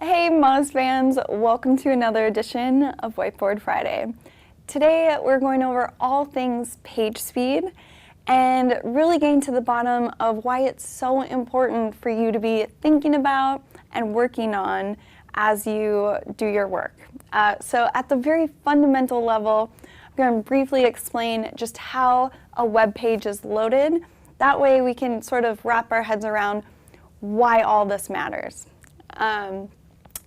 Hey Moz fans, welcome to another edition of Whiteboard Friday. Today we're going over all things page speed and really getting to the bottom of why it's so important for you to be thinking about and working on as you do your work. So at the very fundamental level, I'm going to briefly explain just how a web page is loaded. That way we can sort of wrap our heads around why all this matters.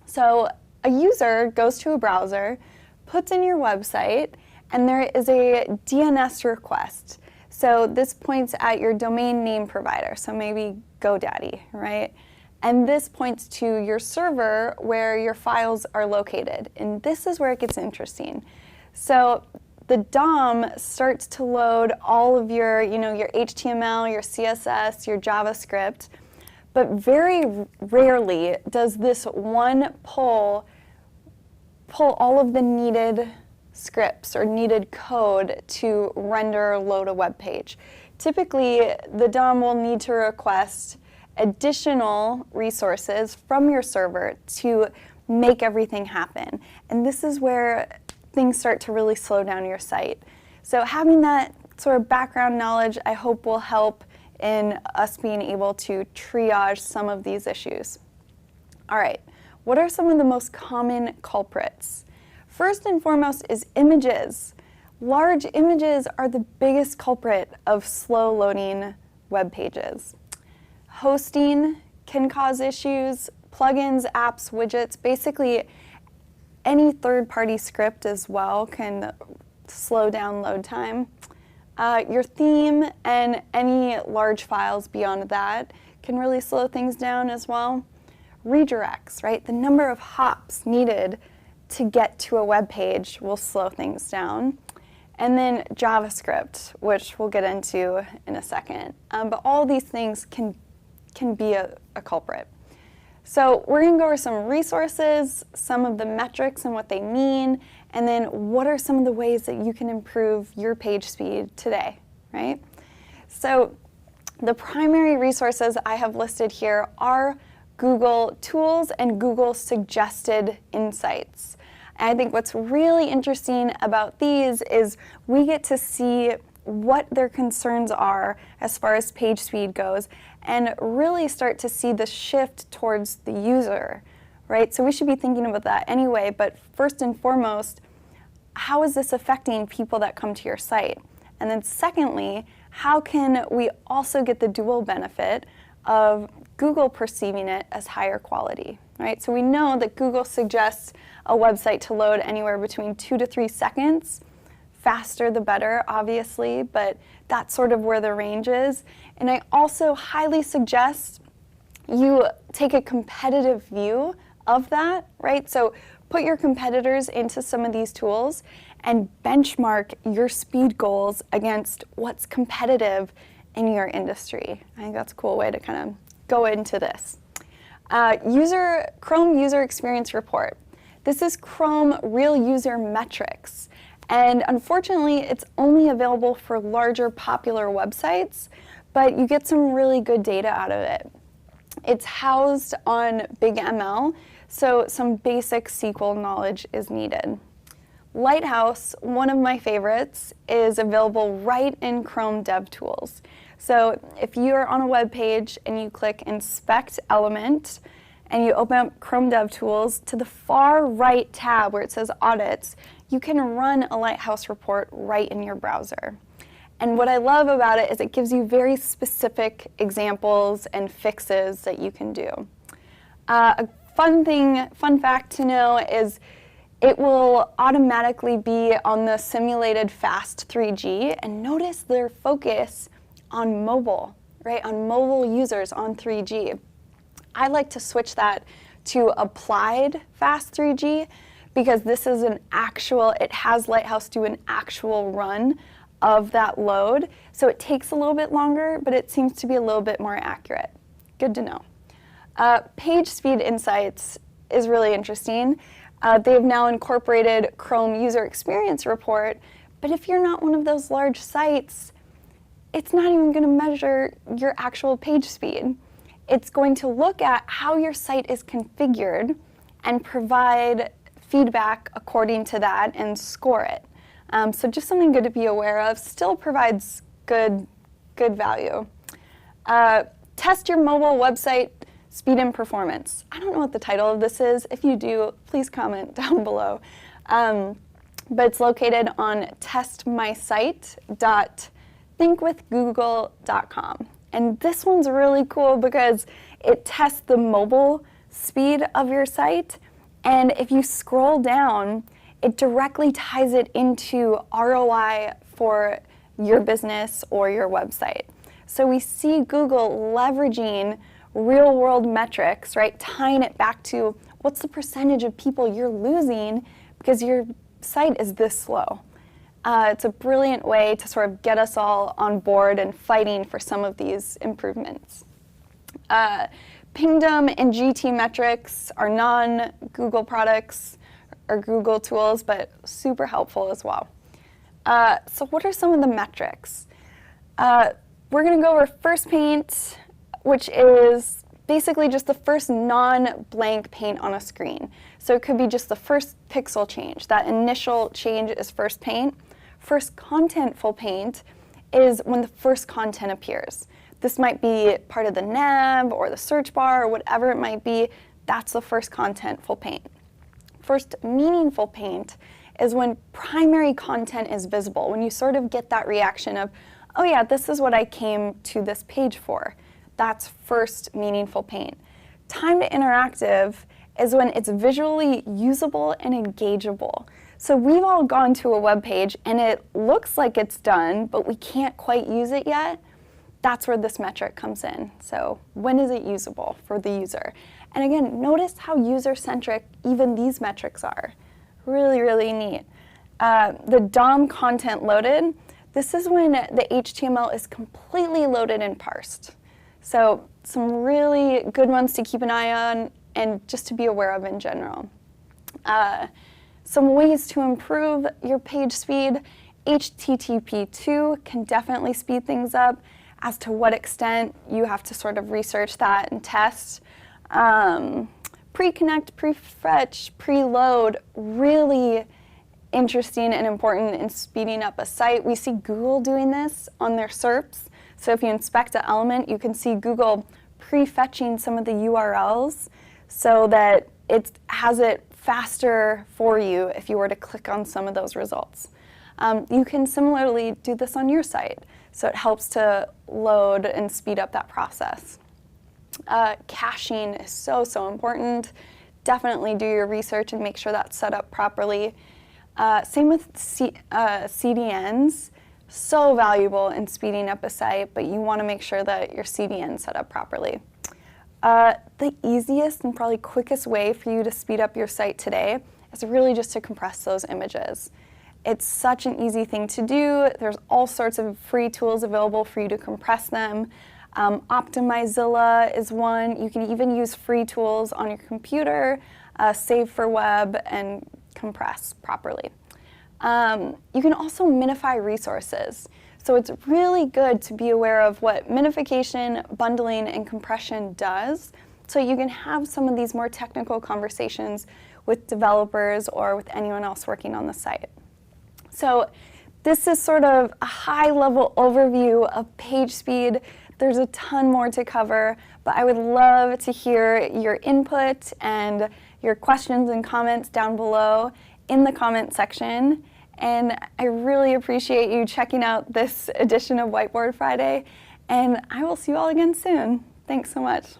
So a user goes to a browser, puts in your website, and there is a DNS request. So this points at your domain name provider, so maybe GoDaddy, right? And this points to your server where your files are located. And this is where it gets interesting. So the DOM starts to load all of your, your HTML, your CSS, your JavaScript. But very rarely does this one pull all of the needed scripts or needed code to render or load a web page. Typically, the DOM will need to request additional resources from your server to make everything happen. And this is where things start to really slow down your site. So having that sort of background knowledge, I hope will help in us being able to triage some of these issues. All right, what are some of the most common culprits? First and foremost is images. Large images are the biggest culprit of slow loading web pages. Hosting can cause issues, plugins, apps, widgets, basically any third-party script as well can slow down load time. Your theme and any large files beyond that can really slow things down as well. Redirects, right? The number of hops needed to get to a web page will slow things down. And then JavaScript, which we'll get into in a second. But all these things can be a culprit. So we're going to go over some resources, some of the metrics and what they mean, and then what are some of the ways that you can improve your page speed today, right? So the primary resources I have listed here are Google tools and Google suggested insights. And I think what's really interesting about these is we get to see what their concerns are as far as page speed goes and really start to see the shift towards the user, right? So we should be thinking about that anyway, but first and foremost, how is this affecting people that come to your site? And then secondly, how can we also get the dual benefit of Google perceiving it as higher quality, right? So we know that Google suggests a website to load anywhere between 2 to 3 seconds. Faster the better, obviously, but that's sort of where the range is. And I also highly suggest you take a competitive view of that, right? So put your competitors into some of these tools and benchmark your speed goals against what's competitive in your industry. I think that's a cool way to kind of go into this. Chrome User Experience Report. This is Chrome Real User Metrics. And unfortunately, it's only available for larger popular websites, but you get some really good data out of it. It's housed on Big ML, so some basic SQL knowledge is needed. Lighthouse, one of my favorites, is available right in Chrome DevTools. So if you're on a web page and you click Inspect Element, and you open up Chrome DevTools, to the far right tab where it says Audits, you can run a Lighthouse report right in your browser. And what I love about it is it gives you very specific examples and fixes that you can do. A fun fact to know is it will automatically be on the simulated fast 3G, and notice their focus on mobile, right? On mobile users on 3G. I like to switch that to applied fast 3G because this is it has Lighthouse do an actual run of that load. So it takes a little bit longer, but it seems to be a little bit more accurate. Good to know. Page speed insights is really interesting. They've now incorporated Chrome User Experience Report, but if you're not one of those large sites, it's not even going to measure your actual page speed. It's going to look at how your site is configured and provide feedback according to that and score it. So just something good to be aware of. Still provides good value. Test your mobile website speed and performance. I don't know what the title of this is. If you do, please comment down below. But it's located on testmysite.thinkwithgoogle.com. And this one's really cool because it tests the mobile speed of your site. And if you scroll down, it directly ties it into ROI for your business or your website. So we see Google leveraging real-world metrics, right? Tying it back to what's the percentage of people you're losing because your site is this slow. It's a brilliant way to sort of get us all on board and fighting for some of these improvements. Pingdom and GT metrics are non-Google products or Google tools, but super helpful as well. So what are some of the metrics? We're going to go over first paint, which is basically just the first non-blank paint on a screen. So it could be just the first pixel change. That initial change is first paint. First contentful paint is when the first content appears. This might be part of the nav or the search bar or whatever it might be. That's the first contentful paint. First meaningful paint is when primary content is visible, when you sort of get that reaction of, oh yeah, this is what I came to this page for. That's first meaningful paint. Time to interactive is when it's visually usable and engageable. So we've all gone to a web page and it looks like it's done, but we can't quite use it yet. That's where this metric comes in. So when is it usable for the user? And again, notice how user-centric even these metrics are. Really, really neat. The DOM content loaded, this is when the HTML is completely loaded and parsed. So some really good ones to keep an eye on and just to be aware of in general. Some ways to improve your page speed. HTTP2 can definitely speed things up. As to what extent, you have to sort of research that and test. Pre-connect, pre-fetch, preload, really interesting and important in speeding up a site. We see Google doing this on their SERPs. So if you inspect an element, you can see Google pre-fetching some of the URLs so that it has it faster for you if you were to click on some of those results. You can similarly do this on your site, so it helps to load and speed up that process. Caching is so important. Definitely do your research and make sure that's set up properly. Same with CDNs. So valuable in speeding up a site, but you want to make sure that your CDN is set up properly. The easiest and probably quickest way for you to speed up your site today is really just to compress those images. It's such an easy thing to do. There's all sorts of free tools available for you to compress them. Optimizilla is one. You can even use free tools on your computer, save for web, and compress properly. You can also minify resources. So it's really good to be aware of what minification, bundling, and compression does, so you can have some of these more technical conversations with developers or with anyone else working on the site. So this is sort of a high-level overview of page speed. There's a ton more to cover, but I would love to hear your input and your questions and comments down below in the comment section. And I really appreciate you checking out this edition of Whiteboard Friday, and I will see you all again soon. Thanks so much.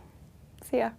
See ya.